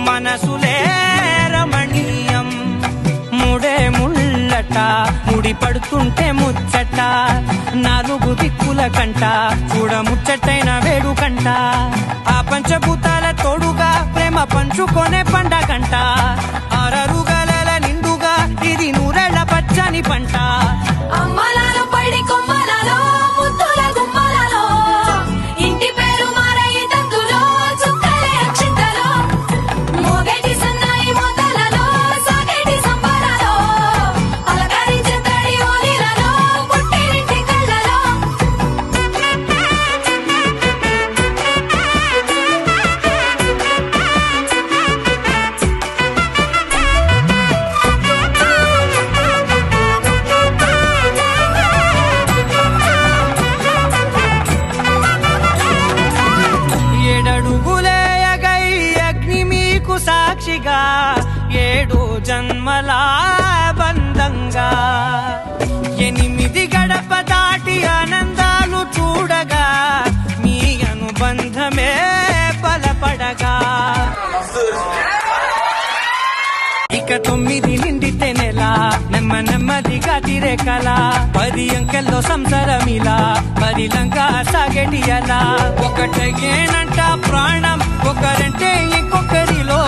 మనసులే రమణీయం ముడే ముళ్ళట ముడి పడుతుంటే ముచ్చట నాలుగు దిక్కుల కంట చూడ ముచ్చటైన వేడుకంట ఆ పంచభూతాల తోడుగా ప్రేమ పంచుకొనే పండగంట ఆరరు గలల నిండుగా ఇది నూరెళ్ల పచ్చని పంట అమ్మలాలో పడి కొమ్మలలో ముద్దుల గుమ్మలలో ఇంటి పేరు మారయి తంతులో చుక్కలే అక్షింతలో మోగేటి సన్నాయి మొదలలో సాగేటి సంబరాలో అలకరించే తడి ఓలిలలో పుట్టినింటి కళ్ళలో ఏడడుగులేయగై అగ్ని మీకు సాక్షిగా 7 జన్మల బంధంగా 8 గడప దాటి ఆనందాలు చూడగా మీ అనుబంధమే బలపడగా ఇక 9 నిండితే నెల నెమ్మదిగా తిరేకల 10 అంకెల్లో సంసారమిలా పరిలంగా సాగేటి అలా ఒకటేనంట ప్రాణం ఒకరంటే ఇంకొకరిలో